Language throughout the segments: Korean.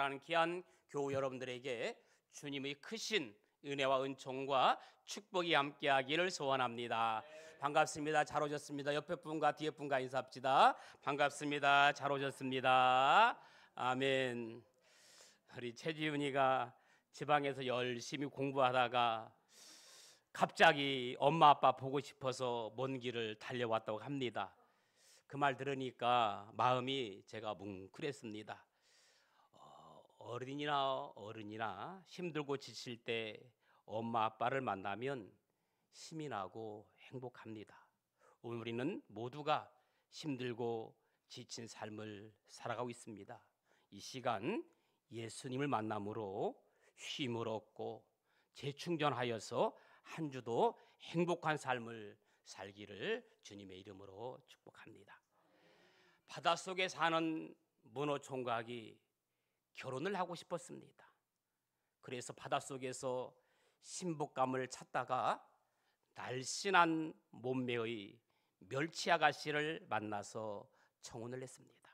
사랑하는 귀한 교우 여러분들에게 주님의 크신 은혜와 은총과 축복이 함께하기를 소원합니다. 반갑습니다. 잘 오셨습니다. 옆에 분과 뒤에 분과 인사합시다. 반갑습니다. 잘 오셨습니다. 아멘. 우리 최지훈이가 지방에서 열심히 공부하다가 갑자기 엄마 아빠 보고 싶어서 먼 길을 달려왔다고 합니다. 그 말 들으니까 마음이 제가 뭉클했습니다. 어른이나 힘들고 지칠 때 엄마 아빠를 만나면 힘이 나고 행복합니다. 우리는 모두가 힘들고 지친 삶을 살아가고 있습니다. 이 시간 예수님을 만남으로 쉼을 얻고 재충전하여서 한 주도 행복한 삶을 살기를 주님의 이름으로 축복합니다. 바닷속에 사는 문어 총각이 결혼을 하고 싶었습니다. 그래서 바닷속에서 신복감을 찾다가 날씬한 몸매의 멸치 아가씨를 만나서 청혼을 했습니다.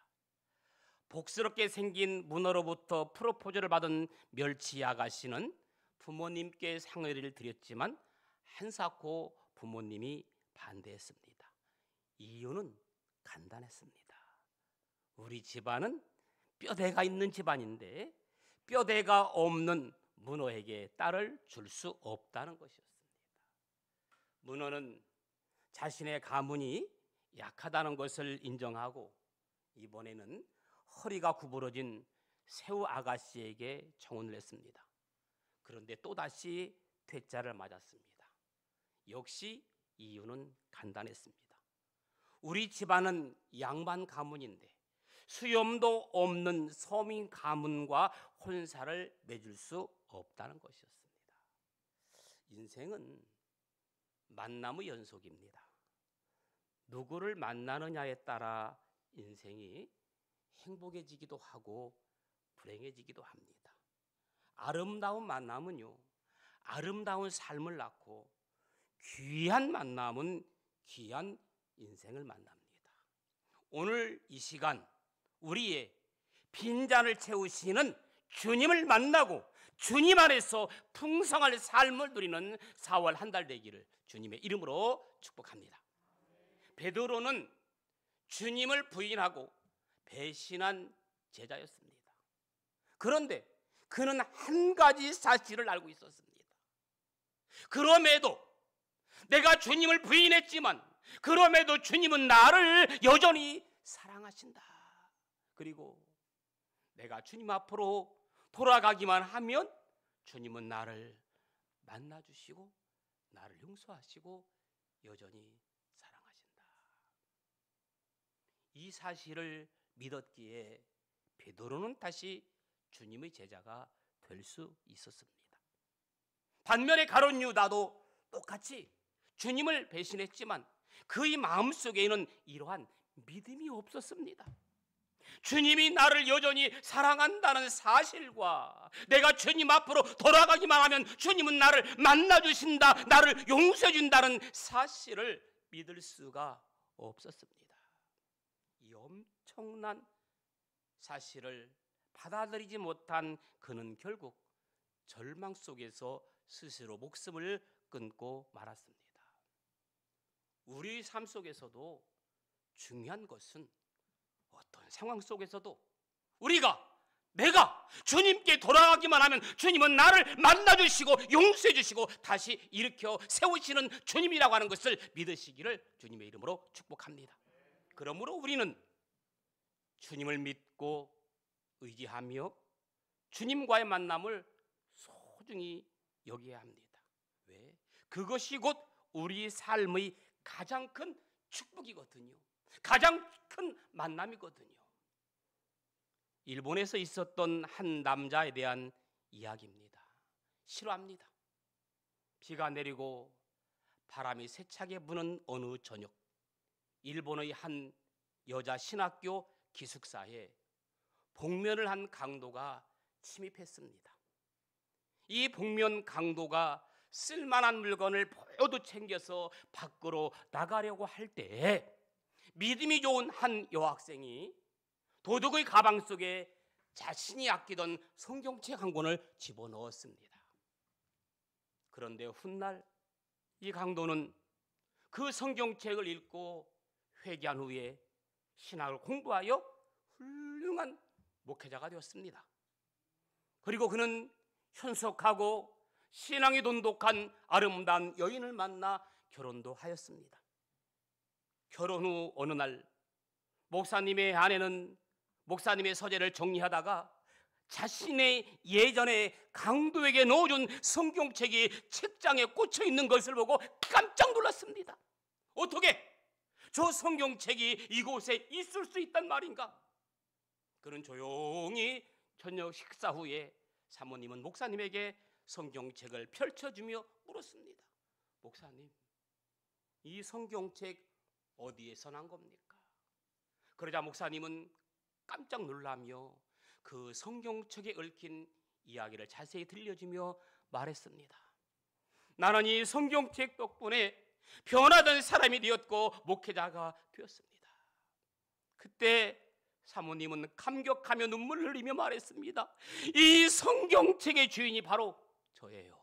복스럽게 생긴 문어로부터 프로포즈를 받은 멸치 아가씨는 부모님께 상의를 드렸지만 한사코 부모님이 반대했습니다. 이유는 간단했습니다. 우리 집안은 뼈대가 있는 집안인데 뼈대가 없는 문어에게 딸을 줄 수 없다는 것이었습니다. 문어는 자신의 가문이 약하다는 것을 인정하고 이번에는 허리가 구부러진 새우 아가씨에게 청혼을 했습니다. 그런데 또다시 퇴짜를 맞았습니다. 역시 이유는 간단했습니다. 우리 집안은 양반 가문인데 수염도 없는 서민 가문과 혼사를 맺을 수 없다는 것이었습니다. 인생은 만남의 연속입니다. 누구를 만나느냐에 따라 인생이 행복해지기도 하고 불행해지기도 합니다. 아름다운 만남은요, 아름다운 삶을 낳고 귀한 만남은 귀한 인생을 만납니다. 오늘 이 시간 우리의 빈잔을 채우시는 주님을 만나고 주님 안에서 풍성한 삶을 누리는 4월 한 달 되기를 주님의 이름으로 축복합니다. 베드로는 주님을 부인하고 배신한 제자였습니다. 그런데 그는 한 가지 사실을 알고 있었습니다. 그럼에도 내가 주님을 부인했지만 그럼에도 주님은 나를 여전히 사랑하신다. 그리고 내가 주님 앞으로 돌아가기만 하면 주님은 나를 만나주시고 나를 용서하시고 여전히 사랑하신다. 이 사실을 믿었기에 베드로는 다시 주님의 제자가 될 수 있었습니다. 반면에 가룟 유다도 똑같이 주님을 배신했지만 그의 마음속에는 이러한 믿음이 없었습니다. 주님이 나를 여전히 사랑한다는 사실과 내가 주님 앞으로 돌아가기만 하면 주님은 나를 만나주신다, 나를 용서해 준다는 사실을 믿을 수가 없었습니다. 이 엄청난 사실을 받아들이지 못한 그는 결국 절망 속에서 스스로 목숨을 끊고 말았습니다. 우리 삶 속에서도 중요한 것은 어떤 상황 속에서도 내가 주님께 돌아가기만 하면 주님은 나를 만나주시고 용서해 주시고 다시 일으켜 세우시는 주님이라고 하는 것을 믿으시기를 주님의 이름으로 축복합니다. 그러므로 우리는 주님을 믿고 의지하며 주님과의 만남을 소중히 여겨야 합니다. 왜? 그것이 곧 우리 삶의 가장 큰 축복이거든요. 가장 큰 만남이거든요. 일본에서 있었던 한 남자에 대한 이야기입니다. 실화입니다. 비가 내리고 바람이 세차게 부는 어느 저녁, 일본의 한 여자 신학교 기숙사에 복면을 한 강도가 침입했습니다. 이 복면 강도가 쓸만한 물건을 모두 챙겨서 밖으로 나가려고 할 때 믿음이 좋은 한 여학생이 도둑의 가방 속에 자신이 아끼던 성경책 한 권을 집어넣었습니다. 그런데 훗날 이 강도는 그 성경책을 읽고 회개한 후에 신학을 공부하여 훌륭한 목회자가 되었습니다. 그리고 그는 현석하고 신앙이 돈독한 아름다운 여인을 만나 결혼도 하였습니다. 결혼 후 어느 날 목사님의 아내는 목사님의 서재를 정리하다가 자신의 예전에 강도에게 넣어준 성경책이 책장에 꽂혀 있는 것을 보고 깜짝 놀랐습니다. 어떻게 저 성경책이 이곳에 있을 수 있단 말인가? 그는 조용히 저녁 식사 후에 사모님은 목사님에게 성경책을 펼쳐주며 물었습니다. 목사님, 이 성경책 어디에서 난 겁니까? 그러자 목사님은 깜짝 놀라며 그 성경책에 얽힌 이야기를 자세히 들려주며 말했습니다. 나는 이 성경책 덕분에 변화된 사람이 되었고 목회자가 되었습니다. 그때 사모님은 감격하며 눈물을 흘리며 말했습니다. 이 성경책의 주인이 바로 저예요.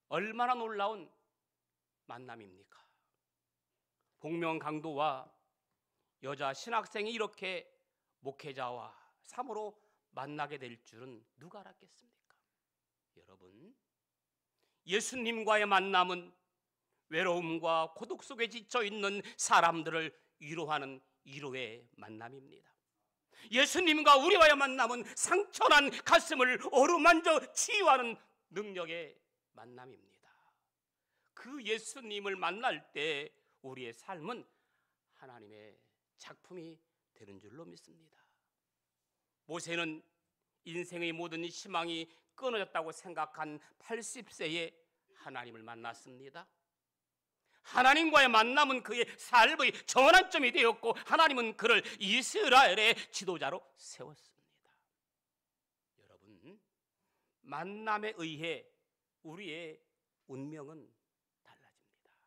얼마나 놀라운 만남입니까? 복명 강도와 여자 신학생이 이렇게 목회자와 사모로 만나게 될 줄은 누가 알았겠습니까? 여러분, 예수님과의 만남은 외로움과 고독 속에 지쳐 있는 사람들을 위로하는 위로의 만남입니다. 예수님과 우리와의 만남은 상처난 가슴을 어루만져 치유하는 능력의 만남입니다. 그 예수님을 만날 때 우리의 삶은 하나님의 작품이 되는 줄로 믿습니다. 모세는 인생의 모든 희망이 끊어졌다고 생각한 80세에 하나님을 만났습니다. 하나님과의 만남은 그의 삶의 전환점이 되었고 하나님은 그를 이스라엘의 지도자로 세웠습니다. 여러분, 만남에 의해 우리의 운명은 달라집니다.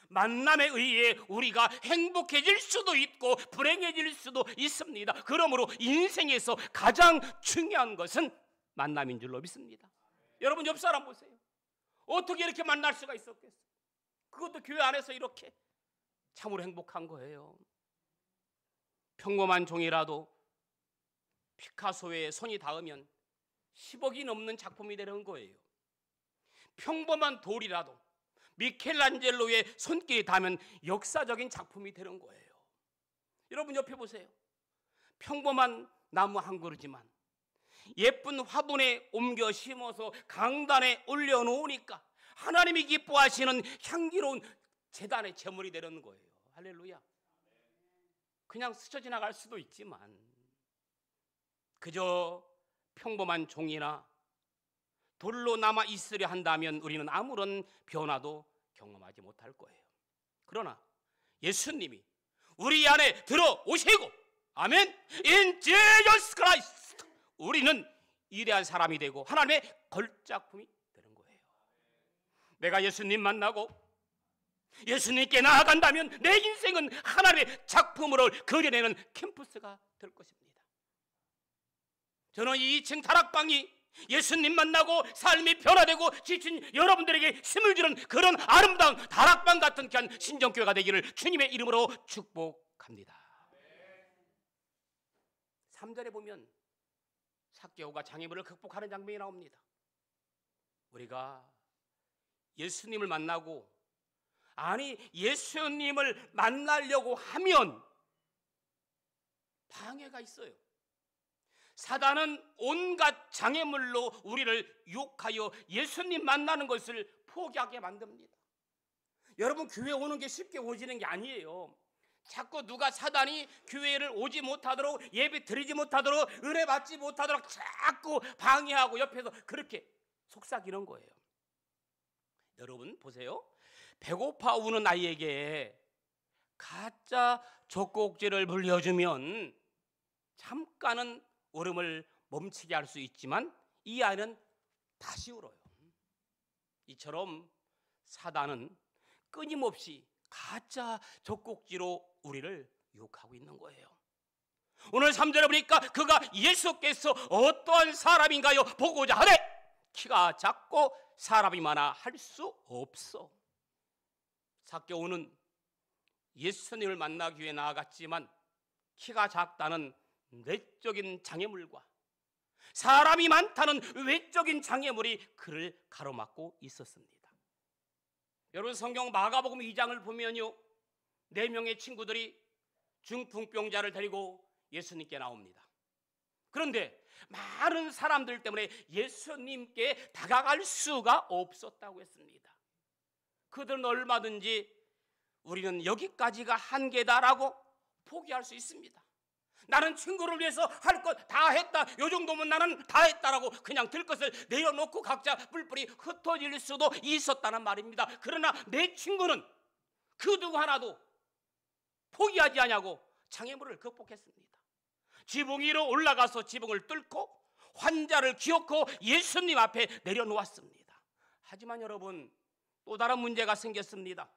만남에 의해 우리가 행복해질 수도 있고 불행해질 수도 있습니다. 그러므로 인생에서 가장 중요한 것은 만남인 줄로 믿습니다. 여러분, 옆 사람 보세요. 어떻게 이렇게 만날 수가 있었겠어요? 그것도 교회 안에서 이렇게 참으로 행복한 거예요. 평범한 종이라도 피카소의 손이 닿으면 10억이 넘는 작품이 되는 거예요. 평범한 돌이라도 미켈란젤로의 손길이 닿으면 역사적인 작품이 되는 거예요. 여러분 옆에 보세요. 평범한 나무 한 그루지만 예쁜 화분에 옮겨 심어서 강단에 올려놓으니까 하나님이 기뻐하시는 향기로운 제단의 제물이 되는 거예요. 할렐루야. 그냥 스쳐 지나갈 수도 있지만 그저 평범한 종이나 돌로 남아 있으려 한다면 우리는 아무런 변화도 경험하지 못할 거예요. 그러나 예수님이 우리 안에 들어오시고, 아멘, in Jesus Christ, 우리는 위대한 사람이 되고 하나님의 걸작품이 되는 거예요. 내가 예수님 만나고 예수님께 나아간다면 내 인생은 하나님의 작품으로 그려내는 캠퍼스가 될 것입니다. 저는 이 2층 다락방이 예수님 만나고 삶이 변화되고 지친 여러분들에게 힘을 주는 그런 아름다운 다락방 같은 귀한 신정교회가 되기를 주님의 이름으로 축복합니다. 3절에 보면 삭개오가 장애물을 극복하는 장면이 나옵니다. 우리가 예수님을 만나고, 아니 예수님을 만나려고 하면 방해가 있어요. 사단은 온갖 장애물로 우리를 유혹하여 예수님 만나는 것을 포기하게 만듭니다. 여러분, 교회 오는 게 쉽게 오지는 게 아니에요. 자꾸 누가 사단이 교회를 오지 못하도록, 예배 드리지 못하도록, 은혜 받지 못하도록 자꾸 방해하고 옆에서 그렇게 속삭이는 거예요. 여러분 보세요. 배고파 우는 아이에게 가짜 젖꼭지를 물려주면 잠깐은 울음을 멈추게 할 수 있지만 이 아이는 다시 울어요. 이처럼 사단은 끊임없이 가짜 젖꼭지로 우리를 유혹하고 있는 거예요. 오늘 3절에 보니까 그가 예수께서 어떠한 사람인가요? 보고자 하되 키가 작고 사람이 많아 할 수 없어. 삭개오는 예수님을 만나기 위해 나아갔지만 키가 작다는 내적인 장애물과 사람이 많다는 외적인 장애물이 그를 가로막고 있었습니다. 여러분, 성경 마가복음 2장을 보면요, 4명의 친구들이 중풍병자를 데리고 예수님께 나옵니다. 그런데 많은 사람들 때문에 예수님께 다가갈 수가 없었다고 했습니다. 그들은 얼마든지 우리는 여기까지가 한계다라고 포기할 수 있습니다. 나는 친구를 위해서 할 것 다 했다, 요 정도면 나는 다 했다라고 그냥 들 것을 내려놓고 각자 뿔뿔이 흩어질 수도 있었다는 말입니다. 그러나 내 친구는 그 누구 하나도 포기하지 않냐고 장애물을 극복했습니다. 지붕 위로 올라가서 지붕을 뚫고 환자를 기어코 예수님 앞에 내려놓았습니다. 하지만 여러분, 또 다른 문제가 생겼습니다.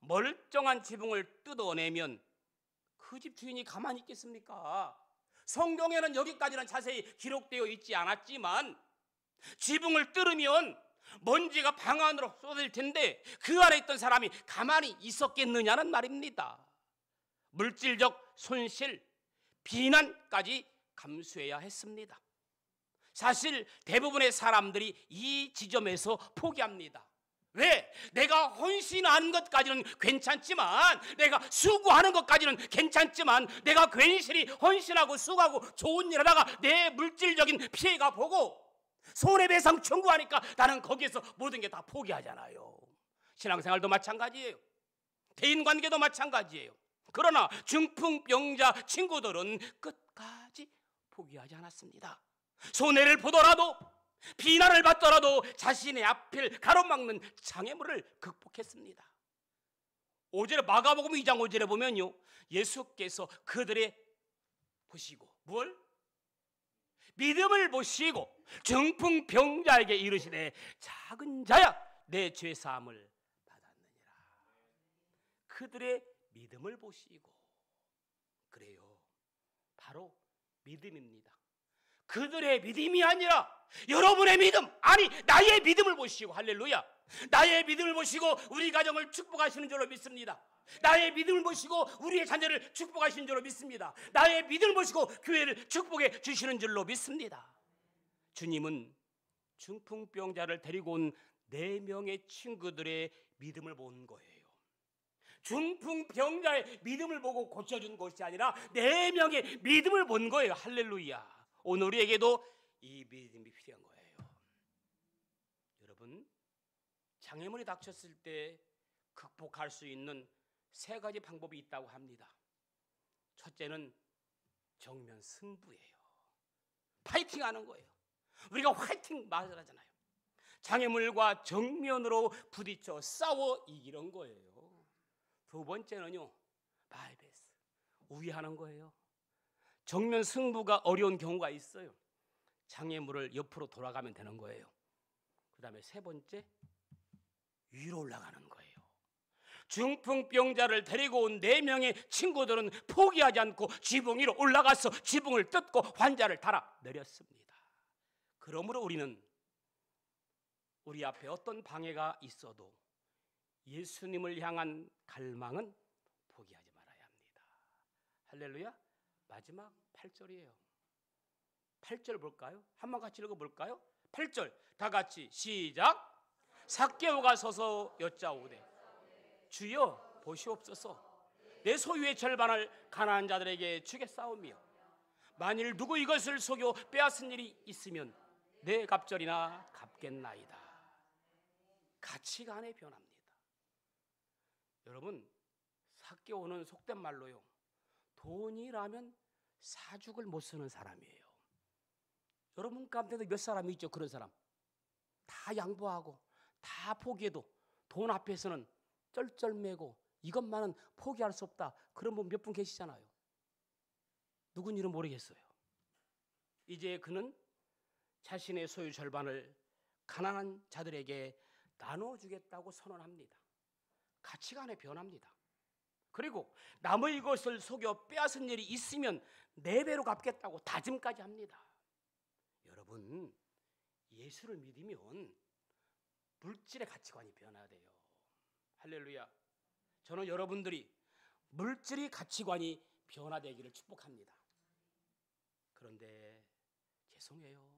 멀쩡한 지붕을 뜯어내면 그 집 주인이 가만히 있겠습니까? 성경에는 여기까지는 자세히 기록되어 있지 않았지만 지붕을 뚫으면 먼지가 방 안으로 쏟아질 텐데 그 안에 있던 사람이 가만히 있었겠느냐는 말입니다. 물질적 손실, 비난까지 감수해야 했습니다. 사실 대부분의 사람들이 이 지점에서 포기합니다. 왜? 내가 헌신하는 것까지는 괜찮지만, 내가 수고하는 것까지는 괜찮지만, 내가 괜시리 헌신하고 수고하고 좋은 일 하다가 내 물질적인 피해가 보고 손해배상 청구하니까 나는 거기에서 모든 게 다 포기하잖아요. 신앙생활도 마찬가지예요. 대인관계도 마찬가지예요. 그러나 중풍병자 친구들은 끝까지 포기하지 않았습니다. 손해를 보더라도, 비난을 받더라도 자신의 앞을 가로막는 장애물을 극복했습니다. 5절에 마가복음 2장 5절에 보면요, 예수께서 그들의 보시고 뭘? 믿음을 보시고 중풍병자에게 이르시되 작은 자야 내 죄사함을 받았느니라. 그들의 믿음을 보시고, 그래요, 바로 믿음입니다. 그들의 믿음이 아니라 여러분의 믿음, 아니 나의 믿음을 보시고, 할렐루야, 나의 믿음을 보시고 우리 가정을 축복하시는 줄로 믿습니다. 나의 믿음을 보시고 우리의 자녀를 축복하시는 줄로 믿습니다. 나의 믿음을 보시고 교회를 축복해 주시는 줄로 믿습니다. 주님은 중풍병자를 데리고 온 4명의 친구들의 믿음을 본 거예요. 중풍병자의 믿음을 보고 고쳐준 것이 아니라 4명의 믿음을 본 거예요. 할렐루야. 오늘 우리에게도 이 믿음이 필요한 거예요. 여러분, 장애물이 닥쳤을 때 극복할 수 있는 3가지 방법이 있다고 합니다. 첫째는 정면 승부예요. 파이팅하는 거예요. 우리가 화이팅 말하잖아요. 장애물과 정면으로 부딪혀 싸워 이기는 거예요. 2번째는요, 바이베스, 우위하는 거예요. 정면 승부가 어려운 경우가 있어요. 장애물을 옆으로 돌아가면 되는 거예요. 그 다음에 3번째, 위로 올라가는 거예요. 중풍병자를 데리고 온 4명의 친구들은 포기하지 않고 지붕 위로 올라가서 지붕을 뜯고 환자를 달아 내렸습니다. 그러므로 우리는 우리 앞에 어떤 방해가 있어도 예수님을 향한 갈망은 포기하지 말아야 합니다. 할렐루야. 마지막 8절이에요. 8절 볼까요? 한번 같이 읽어볼까요? 8절 다 같이 시작. 삭개오가 서서 여짜오되 주여 보시옵소서, 내 소유의 절반을 가난한 자들에게 주겠사오며 만일 누구 이것을 속여 빼앗은 일이 있으면 내 갑절이나 갚겠나이다. 가치관의 변화입니다. 여러분, 삭개오는 속된 말로요, 돈이라면 사죽을 못 쓰는 사람이에요. 여러분 가운데도 몇 사람이 있죠? 그런 사람. 다 양보하고 다 포기해도 돈 앞에서는 쩔쩔매고 이것만은 포기할 수 없다. 그런 분 몇 분 계시잖아요. 누군지는 모르겠어요. 이제 그는 자신의 소유 절반을 가난한 자들에게 나눠주겠다고 선언합니다. 가치관의 변화입니다. 그리고 남의 것을 속여 빼앗은 일이 있으면 4배로 갚겠다고 다짐까지 합니다. 여러분, 예수를 믿으면 물질의 가치관이 변화돼요. 할렐루야. 저는 여러분들이 물질의 가치관이 변화되기를 축복합니다. 그런데 죄송해요.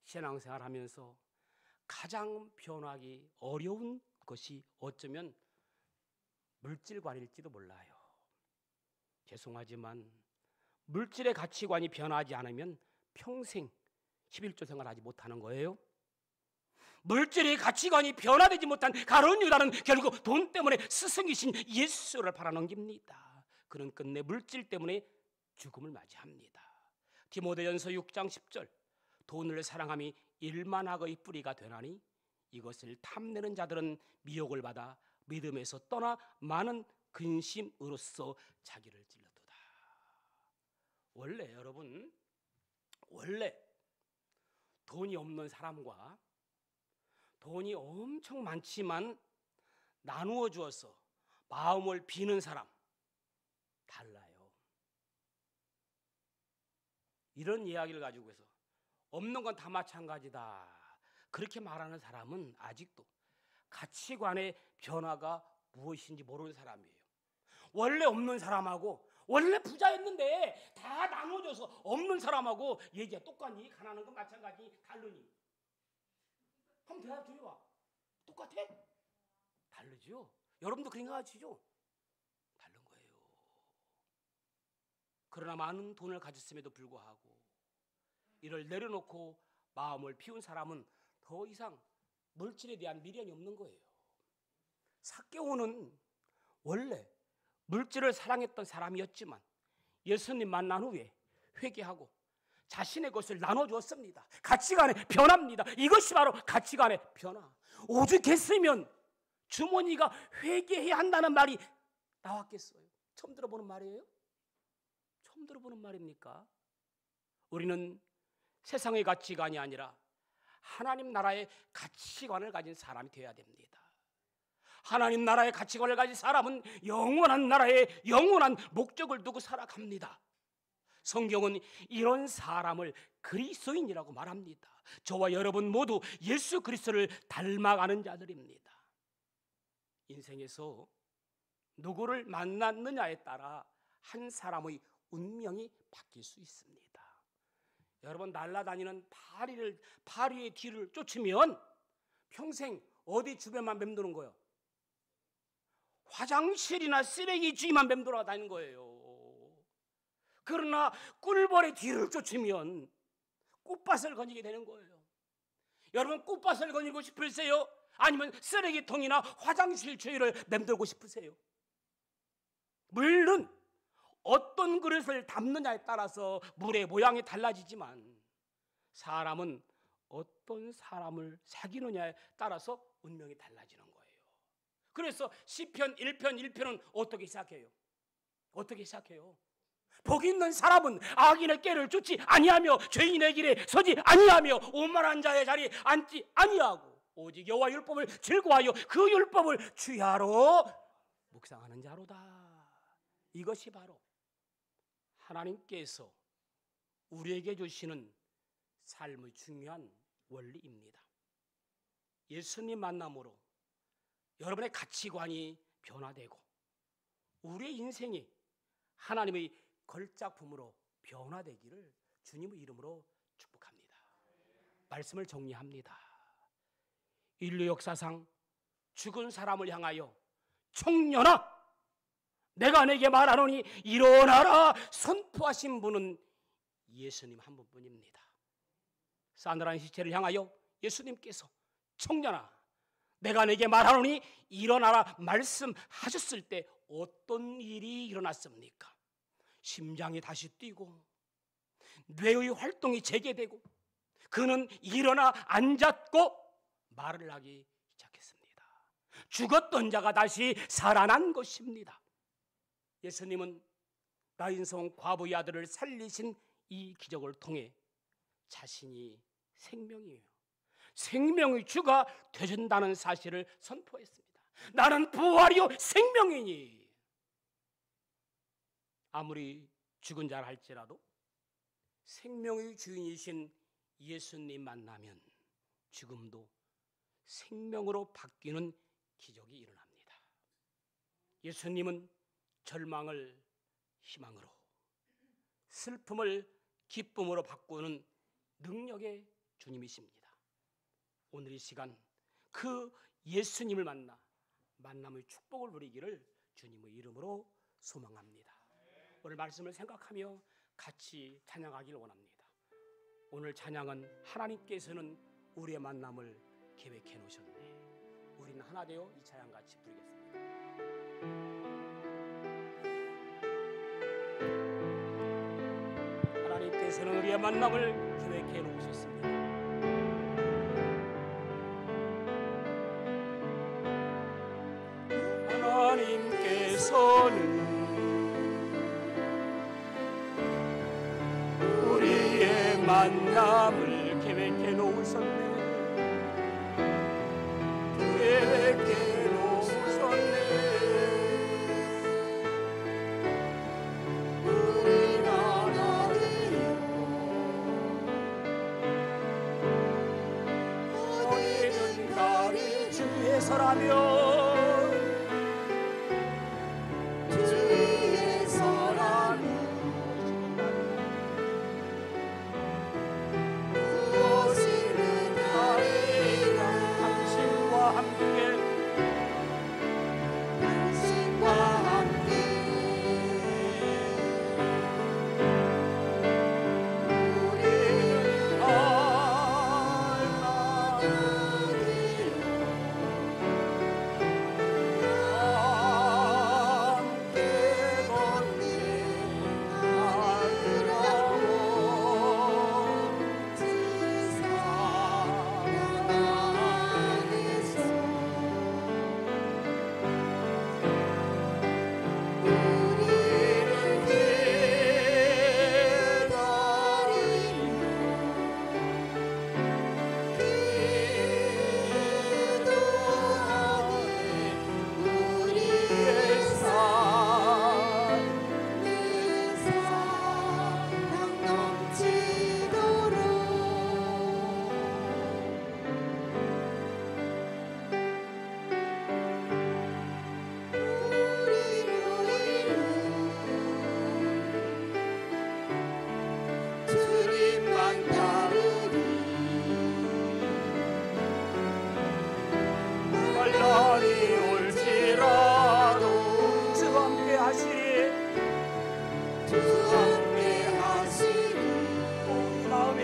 신앙생활 하면서 가장 변화하기 어려운 것이 어쩌면 물질관일지도 몰라요. 죄송하지만 물질의 가치관이 변하지 않으면 평생 11조 생활하지 못하는 거예요. 물질의 가치관이 변화되지 못한 가룟 유다는 결국 돈 때문에 스승이신 예수를 팔아넘깁니다. 그는 끝내 물질 때문에 죽음을 맞이합니다. 디모데전서 6장 10절, 돈을 사랑함이 일만학의 뿌리가 되나니 이것을 탐내는 자들은 미혹을 받아 믿음에서 떠나 많은 근심으로써 자기를 찔렀도다. 원래 여러분, 원래 돈이 없는 사람과 돈이 엄청 많지만 나누어 주어서 마음을 비는 사람 달라요. 이런 이야기를 가지고 해서 없는 건 다 마찬가지다 그렇게 말하는 사람은 아직도 가치관의 변화가 무엇인지 모르는 사람이에요. 원래 없는 사람하고 원래 부자였는데 다 나눠줘서 없는 사람하고 얘기가 똑같니? 가난한 건 마찬가지 다르니? 한번 대답 좀 해봐. 똑같아? 다르죠? 여러분도 그런 거 같으시죠? 다른 거예요. 그러나 많은 돈을 가졌음에도 불구하고 이를 내려놓고 마음을 피운 사람은 더 이상 물질에 대한 미련이 없는 거예요. 삭개오는 원래 물질을 사랑했던 사람이었지만 예수님 만난 후에 회개하고 자신의 것을 나눠주었습니다. 가치관의 변화입니다. 이것이 바로 가치관의 변화. 오죽했으면 주머니가 회개해야 한다는 말이 나왔겠어요? 처음 들어보는 말이에요? 처음 들어보는 말입니까? 우리는 세상의 가치관이 아니라 하나님 나라의 가치관을 가진 사람이 되어야 됩니다. 하나님 나라의 가치관을 가진 사람은 영원한 나라에 영원한 목적을 두고 살아갑니다. 성경은 이런 사람을 그리스도인이라고 말합니다. 저와 여러분 모두 예수 그리스도를 닮아가는 자들입니다. 인생에서 누구를 만났느냐에 따라 한 사람의 운명이 바뀔 수 있습니다. 여러분, 날아다니는 파리의 뒤를 쫓으면 평생 어디 주변만 맴도는 거예요? 화장실이나 쓰레기 주위만 맴돌아 다니는 거예요. 그러나 꿀벌의 뒤를 쫓으면 꽃밭을 거니게 되는 거예요. 여러분, 꽃밭을 거니고 싶으세요? 아니면 쓰레기통이나 화장실 주위를 맴돌고 싶으세요? 물론 어떤 그릇을 담느냐에 따라서 물의 모양이 달라지지만 사람은 어떤 사람을 사귀느냐에 따라서 운명이 달라지는 거예요. 그래서 시편 1편 1편은 어떻게 시작해요? 어떻게 시작해요? 복 있는 사람은 악인의 꾀를 쫓지 아니하며 죄인의 길에 서지 아니하며 오만한 자의 자리에 앉지 아니하고 오직 여호와 율법을 즐거워하여 그 율법을 주야로 묵상하는 자로다. 이것이 바로 하나님께서 우리에게 주시는 삶의 중요한 원리입니다. 예수님 만남으로 여러분의 가치관이 변화되고 우리의 인생이 하나님의 걸작품으로 변화되기를 주님의 이름으로 축복합니다. 말씀을 정리합니다. 인류 역사상 죽은 사람을 향하여 청년아 내가 내게 말하노니 일어나라 선포하신 분은 예수님 한 분뿐입니다. 싸늘한 시체를 향하여 예수님께서 청년아 내가 내게 말하노니 일어나라 말씀하셨을 때 어떤 일이 일어났습니까? 심장이 다시 뛰고 뇌의 활동이 재개되고 그는 일어나 앉았고 말을 하기 시작했습니다. 죽었던 자가 다시 살아난 것입니다. 예수님은 나인성 과부의 아들을 살리신 이 기적을 통해 자신이 생명이에요. 생명의 주가 되신다는 사실을 선포했습니다. 나는 부활이요 생명이니 아무리 죽은 자라 할지라도 생명의 주인이신 예수님 만나면 죽음도 생명으로 바뀌는 기적이 일어납니다. 예수님은 절망을 희망으로, 슬픔을 기쁨으로 바꾸는 능력의 주님이십니다. 오늘 이 시간 그 예수님을 만나 만남의 축복을 누리기를 주님의 이름으로 소망합니다. 오늘 말씀을 생각하며 같이 찬양하기를 원합니다. 오늘 찬양은 하나님께서는 우리의 만남을 계획해 놓으셨네. 우리는 하나 되어 이 찬양 같이 부르겠습니다. 하나님께서는 우리의 만남을 계획해 놓으셨습니다. 하나님께서는 우리의 만남을 계획해 놓으셨네. 계획해 놓으셨네. 우리 하나님이여, 어디든 간에 주의 서라며,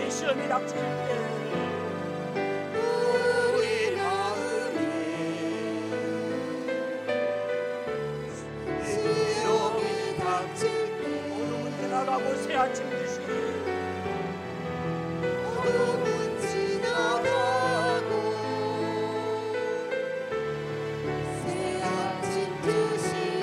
시험이 닥칠 때 우리 마음에 시험이 닥칠 때 어둠은 지나가고 새 아침 주시니 어둠은 지나가고 새 아침 주시니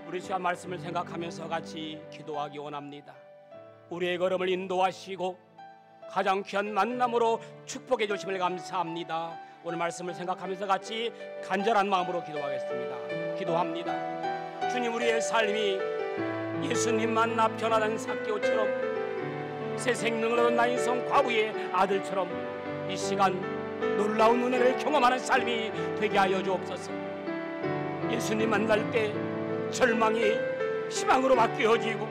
우리 시간 말씀을 생각하면서 같이 기도하기 원합니다. 우리의 걸음을 인도하시고 가장 귀한 만남으로 축복해 주심을 감사합니다. 오늘 말씀을 생각하면서 같이 간절한 마음으로 기도하겠습니다. 기도합니다. 주님, 우리의 삶이 예수님 만나 변화된 삭개오처럼 새 생명을 얻은 나인성 과부의 아들처럼 이 시간 놀라운 은혜를 경험하는 삶이 되게 하여 주옵소서. 예수님 만날 때 절망이 희망으로 바뀌어지고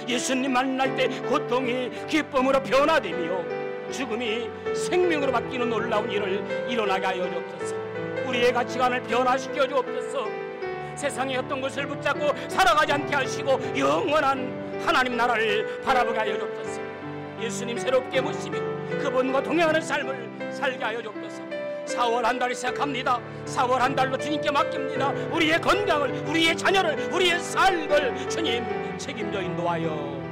예수님 만날 때 고통이 기쁨으로 변화되며 죽음이 생명으로 바뀌는 놀라운 일을 일어나게 하여 주옵소서. 우리의 가치관을 변화시켜 주옵소서. 세상의 어떤 것을 붙잡고 살아가지 않게 하시고 영원한 하나님 나라를 바라보게 하여 주옵소서. 예수님 새롭게 모시며 그분과 동행하는 삶을 살게 하여 주옵소서. 4월 한 달을 시작합니다. 4월 한 달로 주님께 맡깁니다. 우리의 건강을, 우리의 자녀를, 우리의 삶을 주님 책임져 인도하여